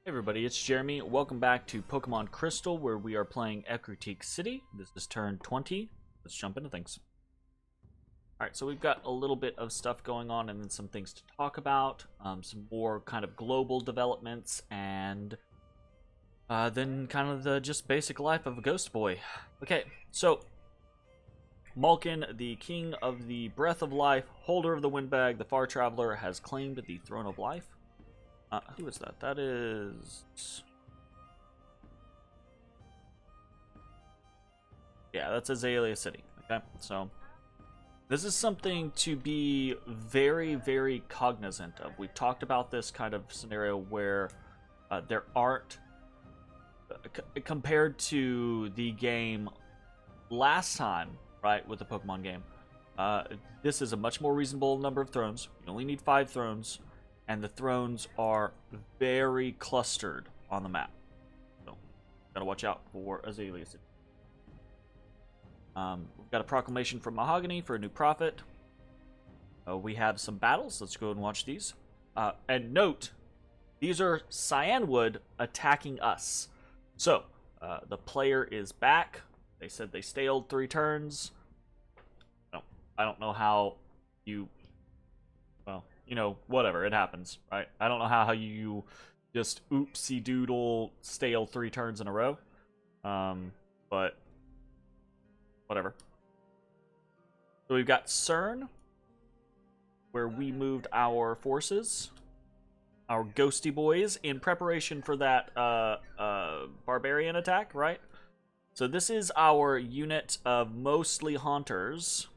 Hey everybody, it's Jeremy. Welcome back to Pokemon Crystal, where we are playing Ecruteak City. This is turn 20. Let's jump into things. Alright, so we've got a little bit of stuff going on and then some things to talk about. Some more kind of global developments and then kind of the just basic life of a ghost boy. Okay, so Malkin, the king of the Breath of Life, holder of the Windbag, the Far Traveler, has claimed the Throne of Life. Who is that? That is... Yeah, that's Azalea City. Okay, so this is something to be very, very cognizant of. We've talked about this kind of scenario where there aren't... compared to the game last time, right, with the Pokemon game, this is a much more reasonable number of thrones. You only need 5 thrones. And the thrones are very clustered on the map. So, gotta watch out for Azalea City. We've got a proclamation from Mahogany for a new prophet. We have some battles. Let's go and watch these. And note, these are Cyanwood attacking us. So, the player is back. They said they stalled 3 turns. I don't know how you... Well, you know, whatever, it happens, right? I don't know how you just oopsie doodle stale 3 turns in a row. But whatever. So we've got CERN, where we moved our forces, our ghosty boys, in preparation for that barbarian attack, right? So this is our unit of mostly haunters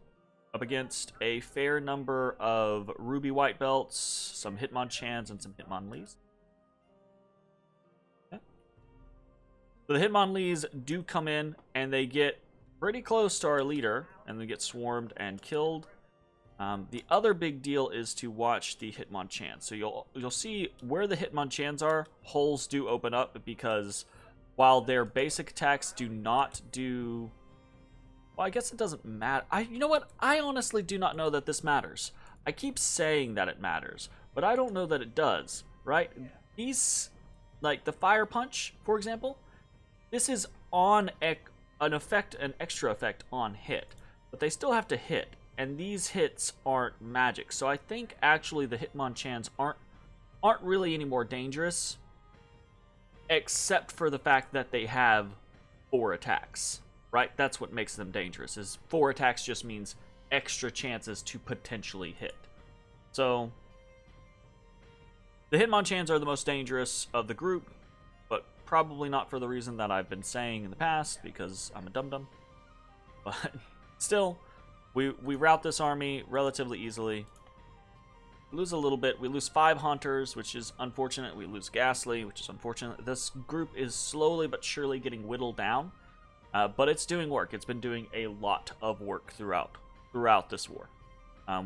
up against a fair number of Ruby White Belts, some Hitmonchans, and some Hitmonlees. Okay. So the Hitmonlees do come in, and they get pretty close to our leader, and they get swarmed and killed. The other big deal is to watch the Hitmonchans. So you'll see where the Hitmonchans are, holes do open up, because while their basic attacks do not do... Well, I guess it doesn't matter. You know what? I honestly do not know that this matters. I keep saying that it matters, but I don't know that it does, right? These, like the Fire Punch, for example, this is on an extra effect on hit, but they still have to hit, and these hits aren't magic. So I think actually the Hitmonchans aren't really any more dangerous, except for the fact that they have 4 attacks. Right? That's what makes them dangerous, is 4 attacks just means extra chances to potentially hit. So, the Hitmonchans are the most dangerous of the group, but probably not for the reason that I've been saying in the past, because I'm a dum-dum. But still, we rout this army relatively easily. We lose a little bit. We lose 5 Haunters, which is unfortunate. We lose Ghastly, which is unfortunate. This group is slowly but surely getting whittled down. But it's doing work. It's been doing a lot of work throughout this war.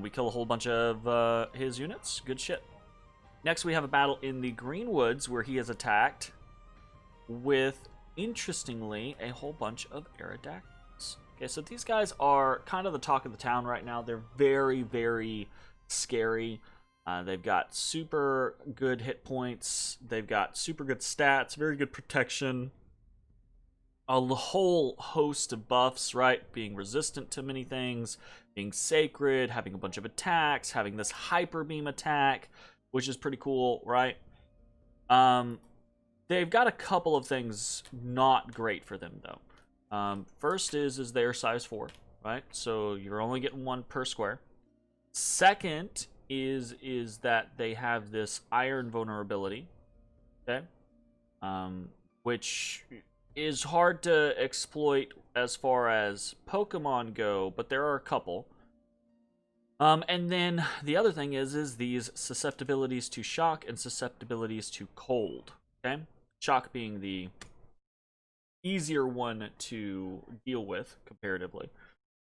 We kill a whole bunch of his units. Good shit. Next, we have a battle in the Greenwoods where he is attacked with, interestingly, a whole bunch of Aerodactyls. Okay, so these guys are kind of the talk of the town right now. They're very, very scary. They've got super good hit points. They've got super good stats, very good protection. A whole host of buffs, right? Being resistant to many things, being sacred, having a bunch of attacks, having this hyper beam attack, which is pretty cool, right? They've got a couple of things not great for them, though. First is they're size 4, right? So you're only getting 1 per square. Second is that they have this iron vulnerability, okay? Which is hard to exploit as far as Pokemon go, but there are a couple. And then the other thing is these susceptibilities to shock and susceptibilities to cold. Okay, shock being the easier one to deal with comparatively,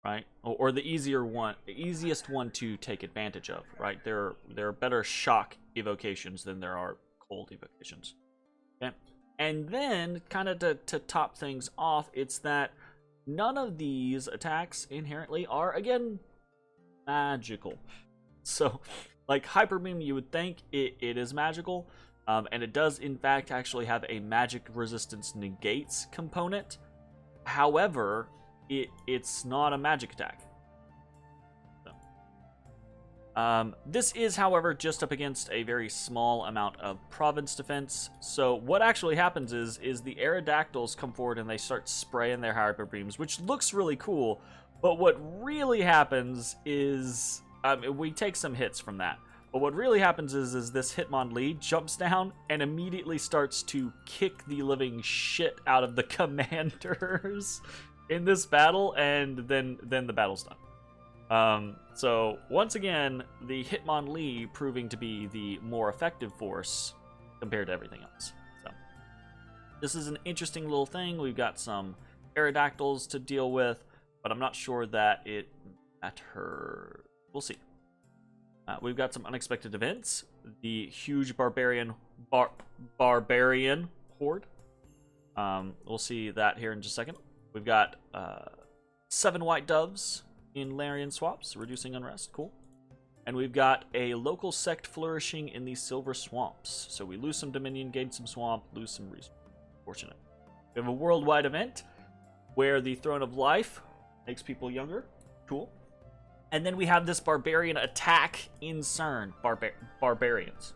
right? Or the easiest one to take advantage of, right? There are better shock evocations than there are cold evocations. Okay. And then, kind of to top things off, it's that none of these attacks inherently are, again, magical. So, like Hyper Beam, you would think it is magical, And it does, in fact, actually have a magic resistance negates component. However, it's not a magic attack. This is, however, just up against a very small amount of province defense. So what actually happens is the Aerodactyls come forward and they start spraying their hyper beams, which looks really cool. But what really happens is we take some hits from that. But what really happens is this Hitmonlee jumps down and immediately starts to kick the living shit out of the commanders in this battle, and then the battle's done. So once again, the Hitmonlee proving to be the more effective force compared to everything else. So this is an interesting little thing. We've got some Aerodactyls to deal with, but I'm not sure that it matters. We'll see. We've got some unexpected events. The huge barbarian horde. We'll see that here in just a second. We've got 7 white doves in Larian swamps, reducing unrest. Cool. And we've got a local sect flourishing in the silver swamps. So we lose some dominion, gain some swamp, lose some resources. Fortunate. We have a worldwide event where the Throne of Life makes people younger. Cool. And then we have this barbarian attack in CERN. Barbarians.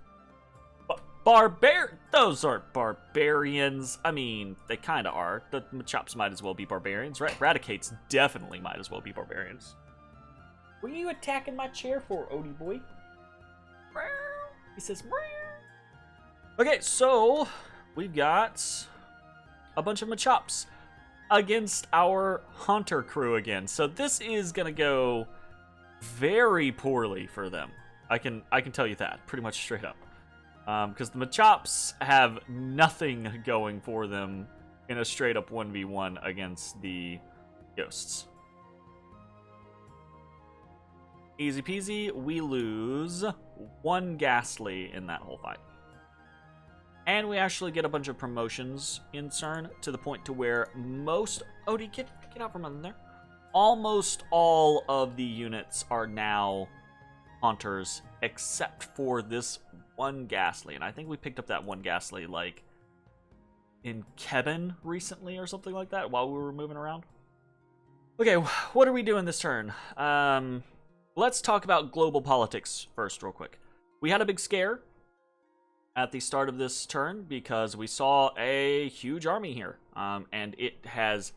Those aren't barbarians. I mean, they kind of are. The Machops might as well be barbarians, right? Radicates definitely might as well be barbarians. What are you attacking my chair for, Odie boy? He says, okay, so we've got a bunch of Machops against our Haunter crew again. So this is gonna go very poorly for them. I can tell you that pretty much straight up. Because the Machops have nothing going for them in a straight up 1v1 against the Ghosts. Easy peasy, we lose 1 Ghastly in that whole fight. And we actually get a bunch of promotions in CERN to the point to where most... Odie, get out from under there. Almost all of the units are now Haunters, except for this 1 Ghastly. And I think we picked up that 1 Ghastly, like, in Kevin recently or something like that while we were moving around. Okay, what are we doing this turn? Let's talk about global politics first real quick. We had a big scare at the start of this turn because we saw a huge army here. And it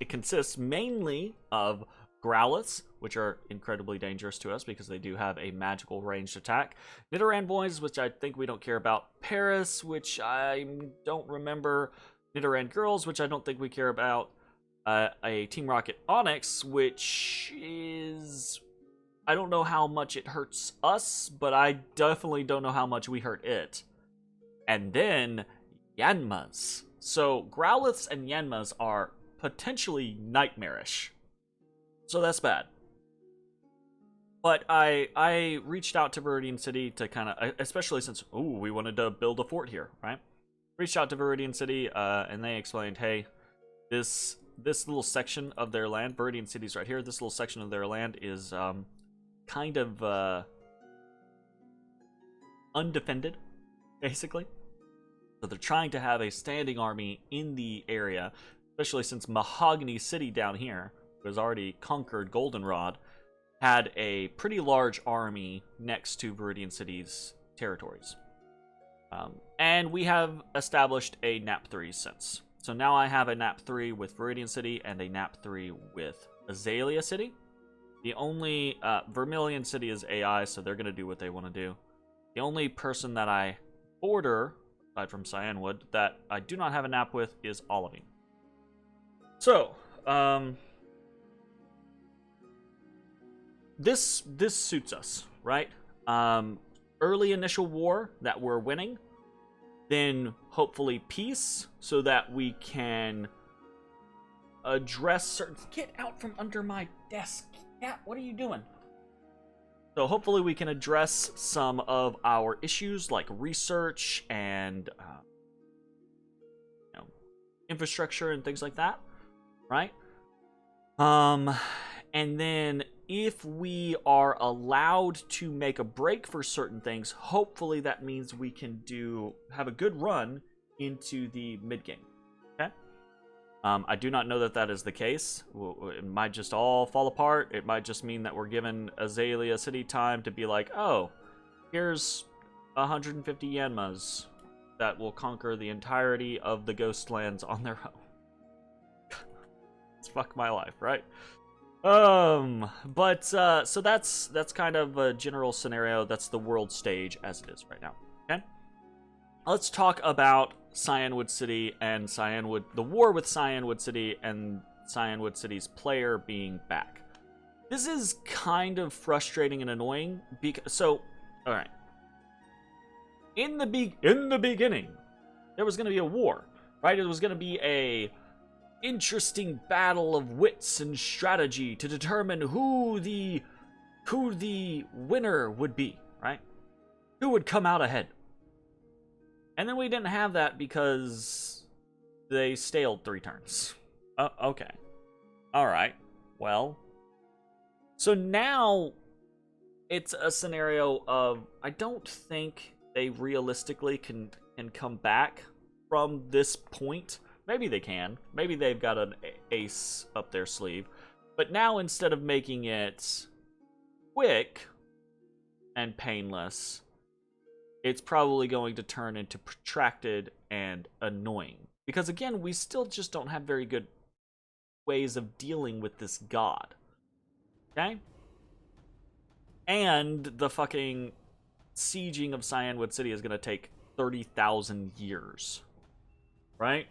consists mainly of Growliths, which are incredibly dangerous to us because they do have a magical ranged attack. Nidoran boys, which I think we don't care about. Paris, which I don't remember. Nidoran girls, which I don't think we care about. A Team Rocket Onyx, which is... I don't know how much it hurts us, but I definitely don't know how much we hurt it. And then Yanmas. So Growliths and Yanmas are potentially nightmarish. So that's bad. But I reached out to Viridian City to kind of, especially since, we wanted to build a fort here, right? Reached out to Viridian City, and they explained, hey, this little section of their land, Viridian City's right here, this little section of their land is kind of undefended, basically. So they're trying to have a standing army in the area, especially since Mahogany City down here, who has already conquered Goldenrod, had a pretty large army next to Viridian City's territories. And we have established a NAP 3 since. So now I have a NAP 3 with Viridian City and a NAP 3 with Azalea City. The only, Vermilion City is AI, so they're going to do what they want to do. The only person that I border, aside from Cyanwood, that I do not have a NAP with is Olivine. So, this suits us, right? Early initial war that we're winning, then hopefully peace, so that we can address certain... Get out from under my desk. Yeah, what are you doing? So hopefully we can address some of our issues like research and infrastructure and things like that, right? And then if we are allowed to make a break for certain things, hopefully that means we can have a good run into the mid game. Okay. I do not know that that is the case. It might just all fall apart. It might just mean that we're given Azalea City time to be like, oh, here's 150 Yanmas that will conquer the entirety of the Ghostlands on their own. It's fuck my life, right? But so that's kind of a general scenario. That's the world stage as it is right now. Okay, let's talk about Cyanwood City and the war with Cyanwood City and Cyanwood City's player being back. This is kind of frustrating and annoying because all right. In the beginning, there was going to be a war, right? It was going to be a interesting battle of wits and strategy to determine who the winner would be, right? Who would come out ahead. And then we didn't have that because they staled 3 turns. Okay. All right. Well, so now it's a scenario of I don't think they realistically can come back from this point. Maybe they can. Maybe they've got an ace up their sleeve. But now instead of making it quick and painless, it's probably going to turn into protracted and annoying. Because again, we still just don't have very good ways of dealing with this god. Okay? And the fucking sieging of Cyanwood City is going to take 30,000 years. Right?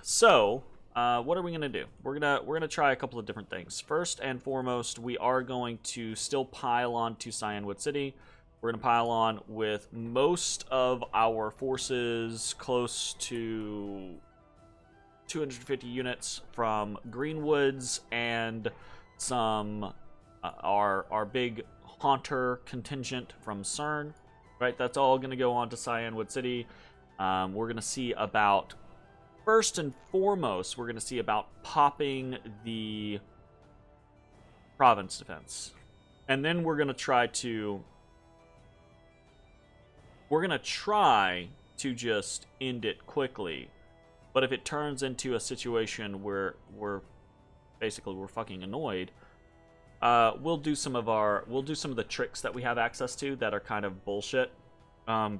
So, what are we gonna do? We're gonna try a couple of different things. First and foremost, we are going to still pile on to Cyanwood City. We're gonna pile on with most of our forces close to 250 units from Greenwoods and some our big Haunter contingent from CERN. Right, that's all gonna go on to Cyanwood City. We're gonna see about. First and foremost, we're going to see about popping the province defense. And then we're going to try to just end it quickly. But if it turns into a situation where we're fucking annoyed, we'll do some of the tricks that we have access to that are kind of bullshit,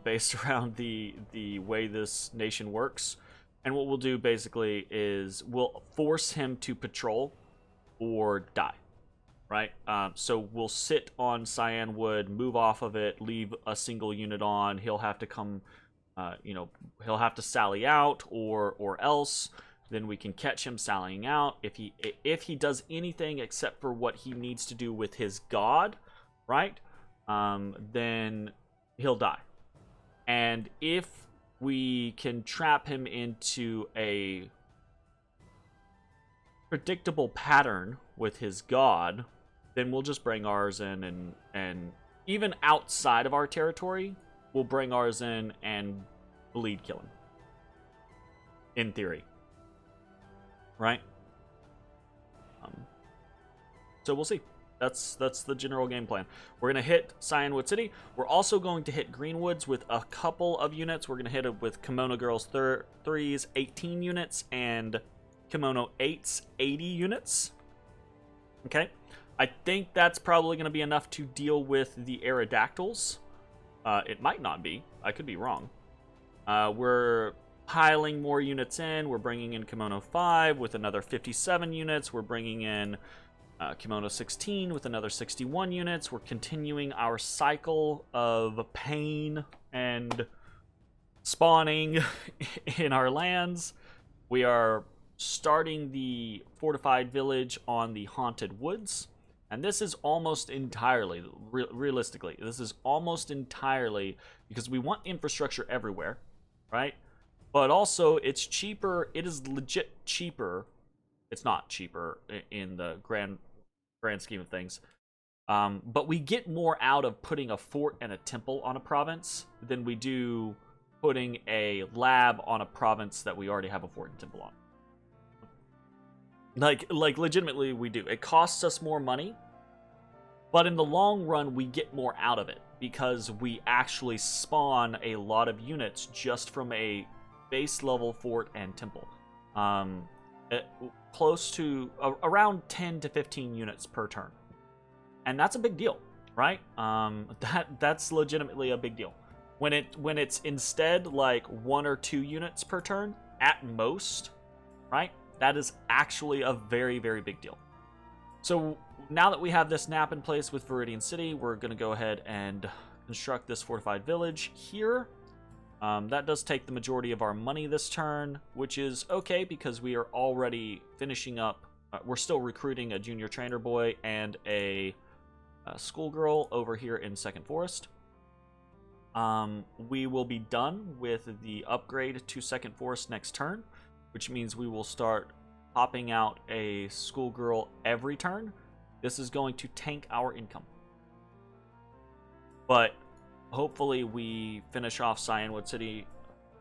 based around the way this nation works. And what we'll do basically is we'll force him to patrol or die, right? So we'll sit on Cyanwood, move off of it, leave a single unit on. He'll have to come, he'll have to sally out or else. Then we can catch him sallying out. If he does anything except for what he needs to do with his god, right? Then he'll die. And if we can trap him into a predictable pattern with his god, then we'll just bring ours in and even outside of our territory, we'll bring ours in and bleed kill him. In theory. Right? So we'll see. That's the general game plan. We're going to hit Cyanwood City. We're also going to hit Greenwoods with a couple of units. We're going to hit it with Kimono Girls 3's 18 units and Kimono 8's 80 units. Okay. I think that's probably going to be enough to deal with the Aerodactyls. It might not be. I could be wrong. We're piling more units in. We're bringing in Kimono 5 with another 57 units. We're bringing in Kimono 16 with another 61 units. We're continuing our cycle of pain and spawning in our lands. We are starting the fortified village on the Haunted Woods. And this is almost entirely, realistically, this is almost entirely because we want infrastructure everywhere, right? But also, it's cheaper. It is legit cheaper. It's not cheaper in the grand scheme of things. But we get more out of putting a fort and a temple on a province than we do putting a lab on a province that we already have a fort and temple on. Like legitimately we do. It costs us more money, but in the long run we get more out of it because we actually spawn a lot of units just from a base level fort and temple. Close to around 10 to 15 units per turn. And that's a big deal, right? That's legitimately a big deal. When it's instead like 1 or 2 units per turn at most, right? That is actually a very, very big deal. So now that we have this nap in place with Viridian City, we're going to go ahead and construct this fortified village here. That does take the majority of our money this turn, which is okay because we are already finishing up. We're still recruiting a junior trainer boy and a schoolgirl over here in Second Forest. We will be done with the upgrade to Second Forest next turn, which means we will start popping out a schoolgirl every turn. This is going to tank our income. But hopefully we finish off Cyanwood City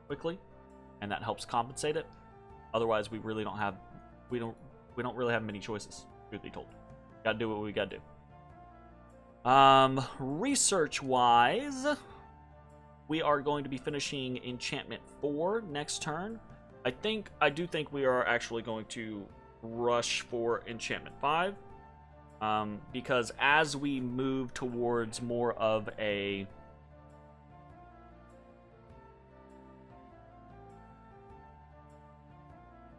quickly, and that helps compensate it. Otherwise, we really don't have we don't really have many choices, truth be told. Gotta do what we gotta do. Research wise, we are going to be finishing Enchantment 4 next turn. I do think we are actually going to rush for Enchantment 5. Because as we move towards more of a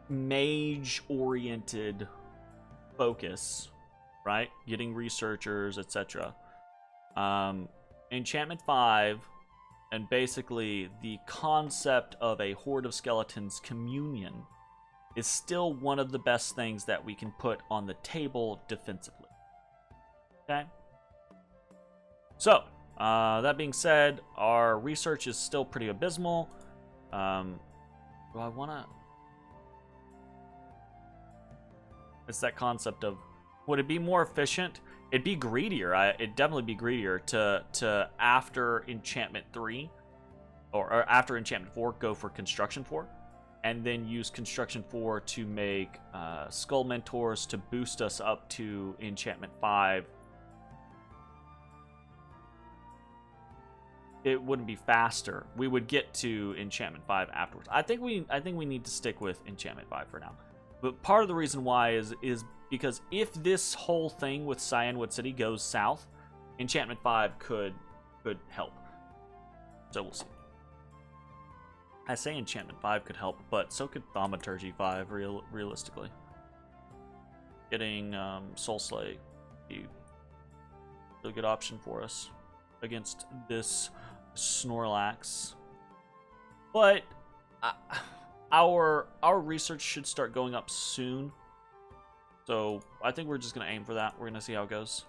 mage-oriented focus, right? Getting researchers, etc. Enchantment 5, and basically the concept of a Horde of Skeletons communion is still one of the best things that we can put on the table defensively. Okay? So, that being said, our research is still pretty abysmal. Do I want to... It's that concept of, would it be more efficient? It'd be greedier. It'd definitely be greedier to after Enchantment 3, or after Enchantment 4, go for Construction 4. And then use Construction 4 to make Skull Mentors to boost us up to Enchantment 5. It wouldn't be faster. We would get to Enchantment 5 afterwards. I think we need to stick with Enchantment 5 for now. But part of the reason why is because if this whole thing with Cyanwood City goes south, Enchantment 5 could help. So we'll see. I say Enchantment 5 could help, but so could Thaumaturgy 5, realistically. Getting Soul Slay be a good option for us against this Snorlax. But our research should start going up soon. So I think we're just going to aim for that. We're going to see how it goes.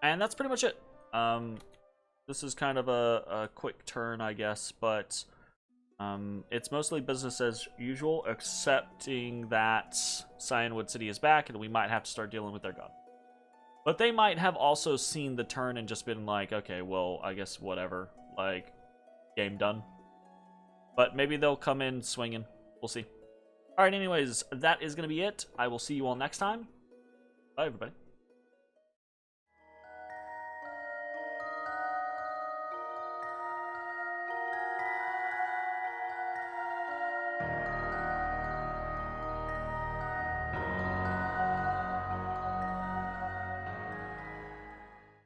And that's pretty much it. This is kind of a quick turn, I guess, but it's mostly business as usual, excepting that Cyanwood City is back, and we might have to start dealing with their god. But they might have also seen the turn and just been like, okay, well, I guess whatever, like, game done. But maybe they'll come in swinging. We'll see. All right, anyways, that is going to be it. I will see you all next time. Bye, everybody.